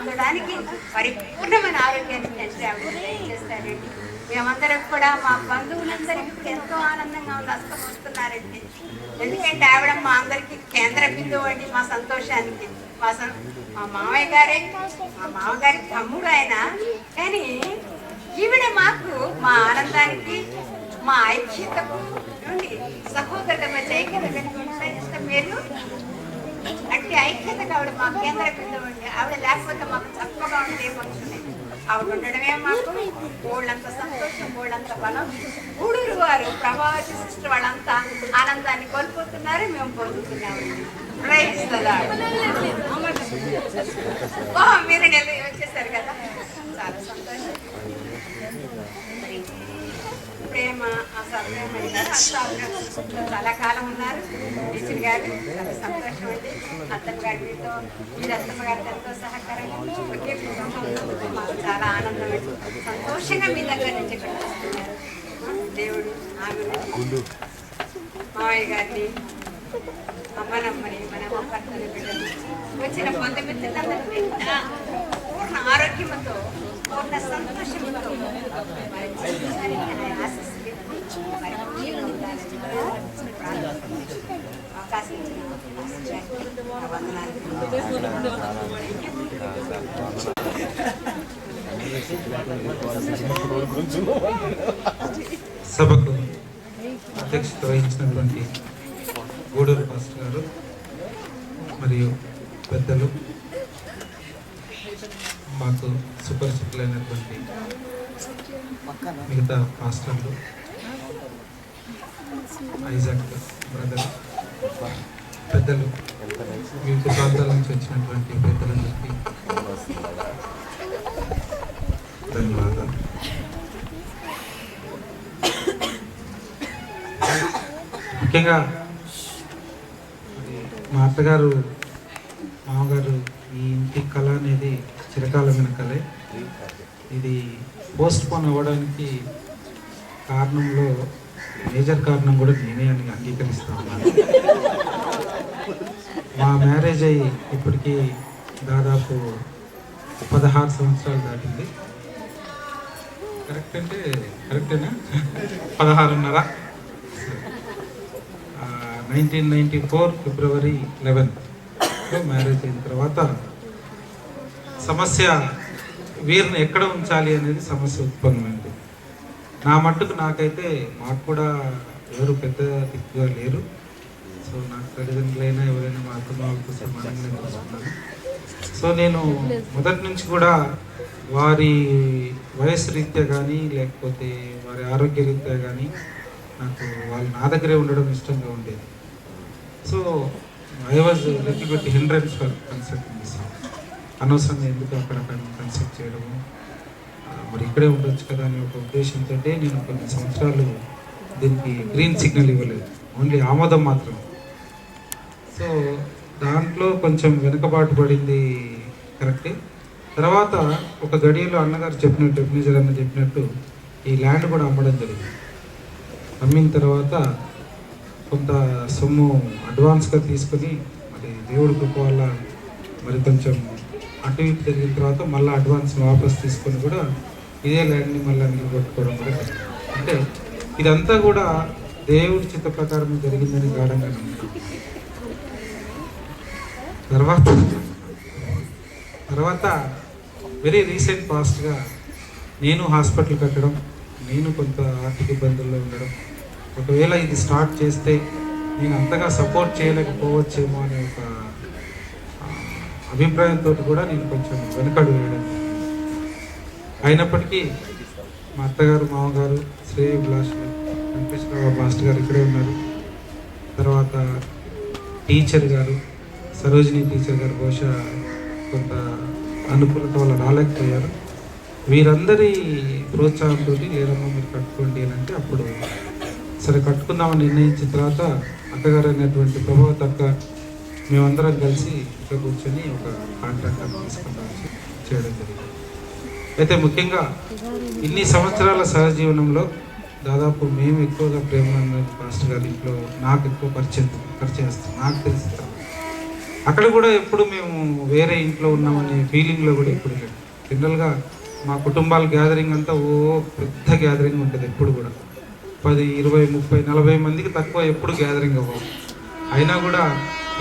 పొందడానికి పరిపూర్ణమైన ఆరోగ్యాన్ని తండ్రి ఆవిడ దయచేస్తారండి. మేమందరం కూడా మా బంధువులందరికీ కూడా ఎంతో ఆనందంగా వస్తున్నారండి. ఎందుకంటే ఆవిడ మా అందరికీ కేంద్ర బిందువు అండి మా సంతోషానికి. మా మామగారి తమ్ముడు ఆయన, కానీ ఈవిడ మాకు మా ఆనందానికి మా ఐక్యతకు సహోదరుల మధ్య ఐక్యత కలిగి ఉంటాయి. మీరు అంటే ఐక్యతగా ఆవిడ మా కేంద్ర బిందువు అండి. ఆవిడ లేకపోతే మాకు తక్కువగా ఉండేది ఏమవుతున్నాయి. ఆవిడ ఉండడమే మాకు వాళ్ళంత సంతోషం, వాళ్ళంత బలం. ఊడూరు వారు ప్రభావతి సిస్టర్ వాళ్ళంతా ఆనందాన్ని కోల్పోతున్నారు, మేము పొందుతున్నాము. మీరు వచ్చేసారు కదా, చాలా సంతోషం. ప్రేమ చాలా కాలం ఉన్నారు టీచర్ గారు, చాలా సంతోషం అండి. అత్తమ్మ గారితో మీరు అత్తమ్మ గారితో ఎంతో సహకారం, ఒకే కుటుంబంలో మాకు చాలా ఆనందం అండి. సంతోషంగా మీ దగ్గర నుంచి ఇక్కడ వస్తున్నారు. దేవుడు ఆమె మావయ్య గారిని, అమ్మనమ్మని, మన భర్తని, బిడ్డలు వచ్చిన బంధుమిత్రులందరినీ పూర్ణ ఆరోగ్యంతో, పూర్ణ సంతోషంతో మరి జీవితానికి ఆశిస్తుంది. మరి మీరు అవకాశం సభకు అధ్యక్షత వహించినటువంటి గూడూరు పాస్టర్ గారు మరియు పెద్దలు, మాకు సుపరిచితులైనటువంటి మిగతా పాస్టర్లు, ఐజాక్ బ్రదర్, పెద్దలు, వివిధ ప్రాంతాల నుంచి వచ్చినటువంటి పెద్దలందరికీ ధన్యవాదాలు. ముఖ్యంగా మా అత్తగారు, మామగారు ఈ ఇంటి కళ అనేది చిరకాలమైన కళే. ఇది పోస్ట్ పోన్ అవ్వడానికి కారణంలో మేజర్ కారణం కూడా నేనే అని అంగీకరిస్తా ఉన్నాను. మా మ్యారేజ్ అయ్యి ఇప్పటికీ దాదాపు 16 సంవత్సరాలు దాటింది. కరెక్ట్ అంటే కరెక్టేనా? 16.5. 1994 ఫిబ్రవరి 11 మ్యారేజ్ అయిన తర్వాత సమస్య వీరిని ఎక్కడ ఉంచాలి అనేది సమస్య ఉత్పన్నమైంది. నా మట్టుకు నాకైతే మాకు కూడా ఎవరు పెద్ద దిక్కుగా లేరు. సో నాకు తల్లిదండ్రులైనా ఎవరైనా మా అత్తమ్మ వాళ్ళతో సమానంగా చూసుకున్నాను. సో నేను మొదటి నుంచి కూడా వారి వయసు రీత్యా కానీ లేకపోతే వారి ఆరోగ్య రీత్యా కానీ నాకు వాళ్ళు నా దగ్గరే ఉండడం ఇష్టంగా ఉండేది. So I was little bit hindrance for consulting this house. అనవసరంగా ఎందుకు అక్కడ కన్సల్ట్ చేయడము, మరి ఇక్కడే ఉండొచ్చు కదా అనే ఒక ఉద్దేశంతో నేను కొన్ని సంవత్సరాలు దీనికి గ్రీన్ సిగ్నల్ ఇవ్వలేదు, ఓన్లీ ఆమోదం మాత్రం. సో దాంట్లో కొంచెం వెనుకబాటు పడింది కరెక్టే. తర్వాత ఒక గడియలో అన్నగారు చెప్పినట్టు, మేజర్ అన్న చెప్పినట్టు ఈ ల్యాండ్ కూడా అమ్మడం జరిగింది. అమ్మిన తర్వాత కొంత సొమ్ము అడ్వాన్స్గా తీసుకొని మరి దేవుడి కృప వల్ల మరి కొంచెం అటు ఇటు జరిగిన తర్వాత మళ్ళీ అడ్వాన్స్ వాపస్ తీసుకొని కూడా ఇదే ల్యాండ్ని మళ్ళీ నిలబెట్టుకోవడం కూడా అంటే ఇదంతా కూడా దేవుడి చిత్త ప్రకారం జరిగిందని గాఢంగా నమ్ముతాం. తర్వాత వెరీ రీసెంట్ పాస్ట్గా నేను హాస్పిటల్ కట్టడం, నేను కొంత ఆర్థిక ఇబ్బందుల్లో ఉండడం, ఒకవేళ ఇది స్టార్ట్ చేస్తే నేను అంతగా సపోర్ట్ చేయలేకపోవచ్చేమో అనే ఒక అభిప్రాయంతో కూడా నేను కొంచెం వెనకడు వేయడం. అయినప్పటికీ మా అత్తగారు, మామగారు, శ్రేయోభిలాషులు వెంకటేశ్వరరావు మాస్టర్ గారు ఇక్కడే ఉన్నారు. తర్వాత టీచర్ గారు, సరోజిని టీచర్ గారు బహుశా కొంత అనుకూలత వల్ల రాలేకపోయారు. వీరందరి ప్రోత్సాహంతో లేదమ్మా మీరు కట్టుకోండి అని అంటే అప్పుడు సరే కట్టుకుందామని నిర్ణయించిన తర్వాత అత్తగారు అనేటువంటి ప్రభావతి అక్క మేమందరం కలిసి ఇక్కడ కూర్చొని ఒక కాంట్రాక్ట్ తీసుకుంటాం చేయడం జరిగింది. అయితే ముఖ్యంగా ఇన్ని సంవత్సరాల సహజీవనంలో దాదాపు మేము ఎక్కువగా ప్రేమానంద మాస్టర్ గారి ఇంట్లో నాకు ఎక్కువ పరిచయం చేస్తాం, నాకు తెలిసిన అక్కడ కూడా ఎప్పుడు మేము వేరే ఇంట్లో ఉన్నామనే ఫీలింగ్లో కూడా ఎప్పుడు లేదు. జనరల్గా మా కుటుంబాల గ్యాదరింగ్ అంతా పెద్ద గ్యాదరింగ్ ఉంటుంది. ఎప్పుడు కూడా 10, 20, 30, 40 మందికి తక్కువ ఎప్పుడు గ్యాదరింగ్ అవ్వవు. అయినా కూడా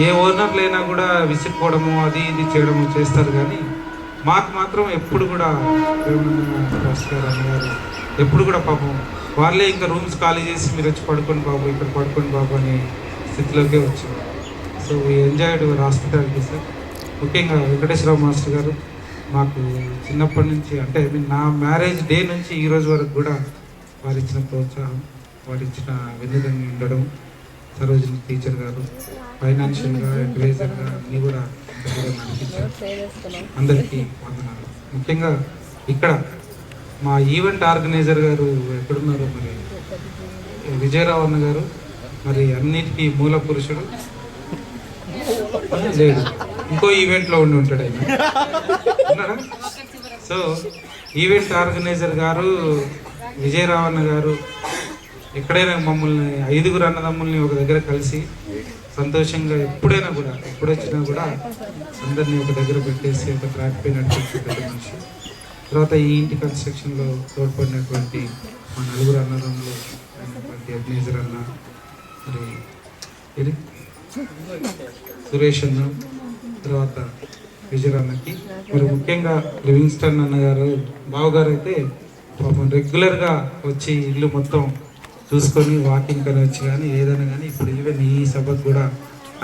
ఏ ఓనర్ లేనా కూడా విసిక్కోవడము అది ఇది చేయడము చేస్తారు. కానీ మాకు మాత్రం ఎప్పుడు కూడా అన్నగారు ఎప్పుడు కూడా పాపం వాళ్ళే ఇంకా రూమ్స్ ఖాళీ చేసి మీరు వచ్చి పడుకోండి బాబు, ఇక్కడ పడుకోండి బాబు అనే స్థితిలోకే వచ్చింది. So we enjoyed your hospitality sir. ముఖ్యంగా వెంకటేశ్వరరావు మాస్టర్ గారు మాకు చిన్నప్పటి నుంచి అంటే నా మ్యారేజ్ డే నుంచి ఈ రోజు వరకు కూడా వారు ఇచ్చిన ప్రోత్సాహం, వారు ఇచ్చిన వెన్నుదండి ఉండడం, సరోజిని టీచర్ గారు ఫైనాన్షియల్గా అడ్వైజర్గా అన్నీ కూడా నడిపించారు. అందరికీ వందనాలు. ముఖ్యంగా ఇక్కడ మా ఈవెంట్ ఆర్గనైజర్ గారు ఎక్కడున్నారు మరి, విజయరావు అన్న గారు మరి అన్నిటికీ మూల పురుషుడు లేడు, ఇంకో ఈవెంట్లో ఉండి ఉంటాడు ఆయన ఉన్నాడా. సో ఈవెంట్ ఆర్గనైజర్ గారు విజయరావు అన్న గారు ఎక్కడైనా మమ్మల్ని 5 అన్నదమ్ముల్ని ఒక దగ్గర కలిసి సంతోషంగా ఎప్పుడైనా కూడా ఎప్పుడు వచ్చినా కూడా అందరినీ ఒక దగ్గర పెట్టేసి ఒక ట్రాక్ పై నడిపించే పెద్ద మనిషి. తర్వాత ఈ ఇంటి కన్స్ట్రక్షన్లో తోడ్పడినటువంటి మా 4 అన్నదమ్ములు అయినటువంటి అగ్నేజర్ అన్న, మరి ఇది సురేష్ అన్న, తర్వాత విజయ్ అన్నకి, మరి ముఖ్యంగా లివింగ్స్టన్ అన్నగారు బావగారు అయితే పాపం రెగ్యులర్గా వచ్చి ఇల్లు మొత్తం చూసుకొని వాకింగ్ కానీ వచ్చి కానీ ఏదైనా కానీ ఇప్పుడు ఈవెన్ ఈ సభకు కూడా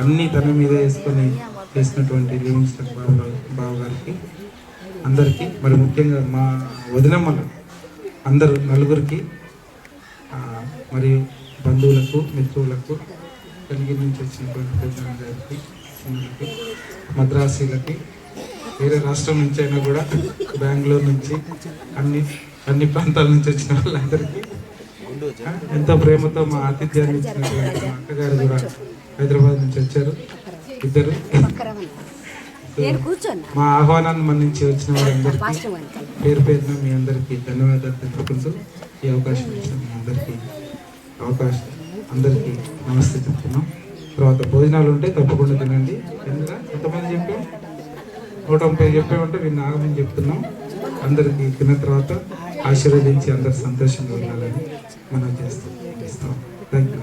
అన్నీ తన మీద వేసుకొని చేసినటువంటి లివింగ్స్టన్ బావగారికి అందరికీ, మరి ముఖ్యంగా మా వదినమ్మలు అందరూ 4 మరియు బంధువులకు మిత్రులకు, కలిగి నుంచి వచ్చినటువంటి భోజనం గారికి, చిన్నలకి, మద్రాసీలకి, వేరే రాష్ట్రం నుంచి అయినా కూడా బెంగళూరు నుంచి అన్ని ప్రాంతాల నుంచి వచ్చిన వాళ్ళందరికీ ఎంతో ప్రేమతో మా ఆతిథ్యాన్ని ఇచ్చినటువంటి మా అక్కగారు కూడా హైదరాబాద్ నుంచి వచ్చారు. 2 మా ఆహ్వానాన్ని మన్నించి వచ్చిన వారందరికీ పేరు పేరున మీ అందరికీ ధన్యవాదాలు తెలుపుకుంటూ ఈ అవకాశం ఇచ్చిన మీ అందరికీ నమస్తే చెప్తున్నాం. తర్వాత భోజనాలు ఉంటే తప్పకుండా తినండి. ఎందుకంటే ఎంతమంది చెప్పాం, 130 చెప్పామంటే వీళ్ళు ఆగమని చెప్తున్నాం. అందరికీ తిన్న తర్వాత ఆశీర్వదించి అందరు సంతోషంగా ఉండాలని మనం చేస్తాం. Thank you.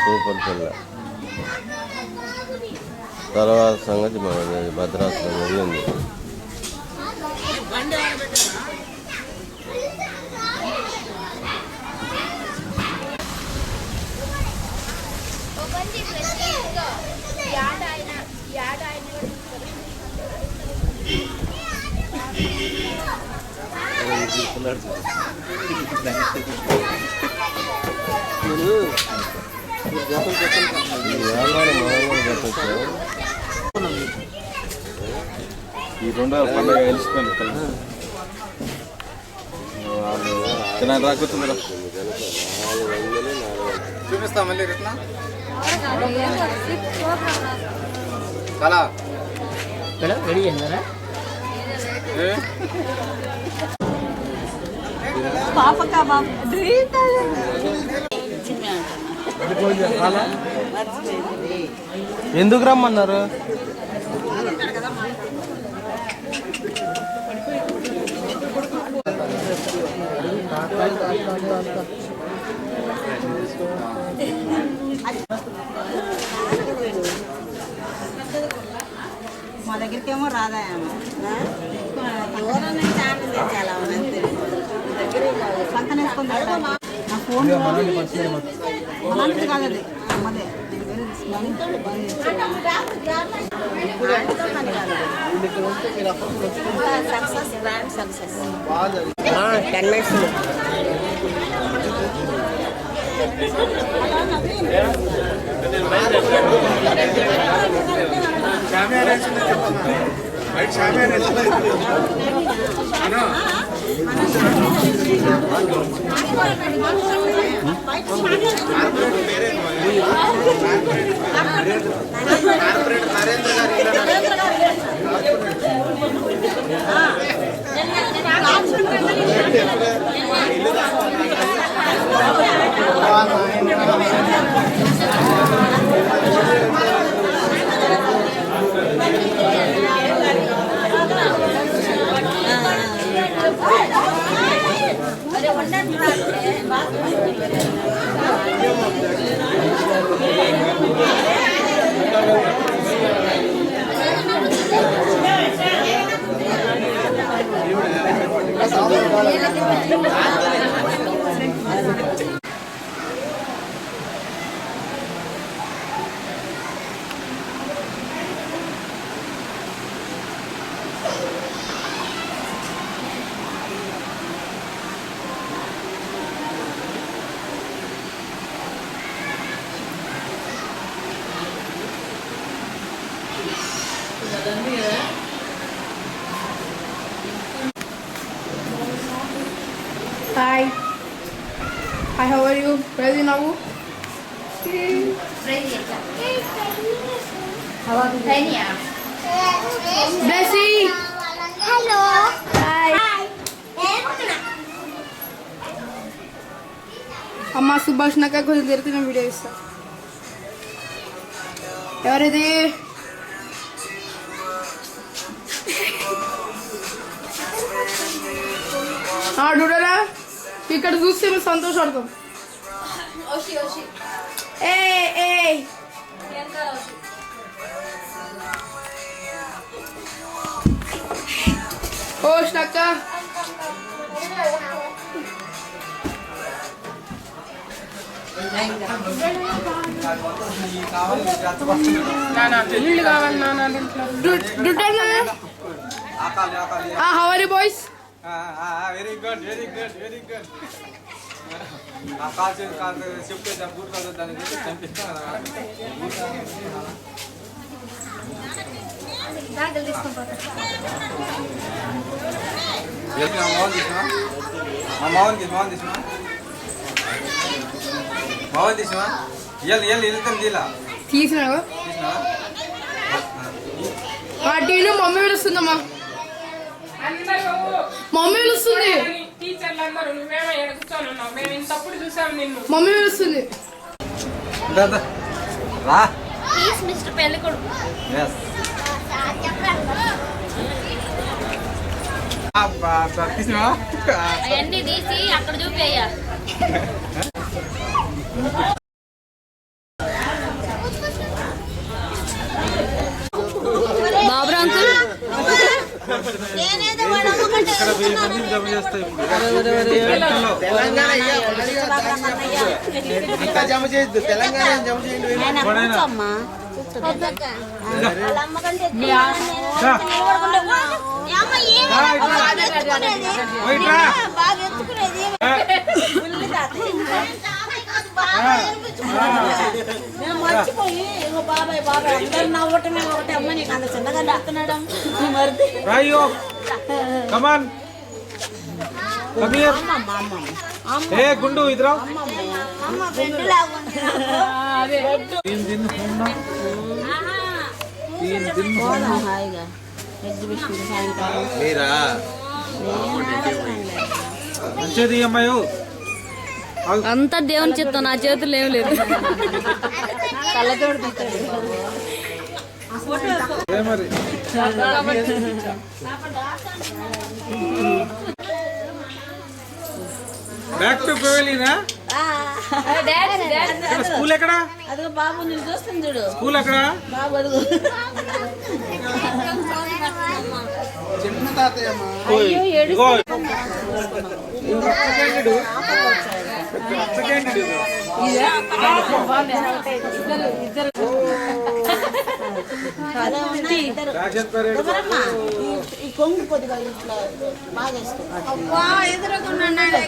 సూపర్ పిల్ల. తర్వాత సంగతి మనది భద్రాసనం వెళ్ళింది. ఈ 2వ పండుగ కలిసిపోయింది. తినాలి రాకొచ్చిందిరా, చూపిస్తా మళ్ళీ రిటర్న్ చాలా రెడీ అయిందా ఎందుకు రమ్మన్నారు? మా దగ్గరికేమో రాదాయమ్మ, ఎవరన్నా ఛానల్ తెచ్చాలా పక్కన వేసుకుంది నా ఫోన్ అలాంటిది కాదు, అది అమ్మదే success brand success 10 minutes Hi. Hi, how are you? Ready now? Blessy. Hello. Hi. అమ్మ సుభాష్ నాక కొంచెం తిరుగుతున్న వీడియో ఇస్తా. ఎవరిది? డూడరా ఇక్కడ చూస్తే మేము సంతోషపడతాం. ఏ ఏ ఓష్నక్క how are you boys? Very good very good very good shift చేద్దాం బూట్ కాదు దానికి కనిపిస్తాం కదా మోహన్ తీసినా వెళ్తాం దీలా తీసినావు తీసినా టీను మమ్మీ పిలుస్తుందమ్మా. మమ్మీ పిలుస్తుంది. మమ్మీ పిలుస్తుంది. రా మిస్టర్ పెళ్ళికొడుకు. తీసినా అవన్నీ తీసి అక్కడ చూపేయ్యా. బాబు అంకుల్ మర్చిపోయి బాబాయ్ బాబాయ్ అందరు నవ్వటమే ఒకటి అమ్మ నీకు అంత చిన్నగా నడుతున్నాడు మరిది కమాన్ కమ్ హియర్ ఏ గుండు ఇద్రా అమ్మ బెడ్ లాగుంది तीन दिन होना హాయిగా ఎగ్జిబిషన్ సాయంకాలం మీరా మంచిది అమ్మాయి అంతా దేవుని చిత్తం, నా చేతులు ఏం లేదు. కళ్ళతోడు మరి బ్యాక్ టు పెవెలినా స్కూల్ ఎక్కడ? అదిగో బాబు నేను చూస్తుంది చూడు. స్కూల్ ఎక్కడ? బాబు అదిగో చిన్న తాతయ్యమ్మా ఇగో ఈ కొంగు కొద్దిగా ఇట్లా బాగా వేసుకో. ఎదురుకున్నాడు.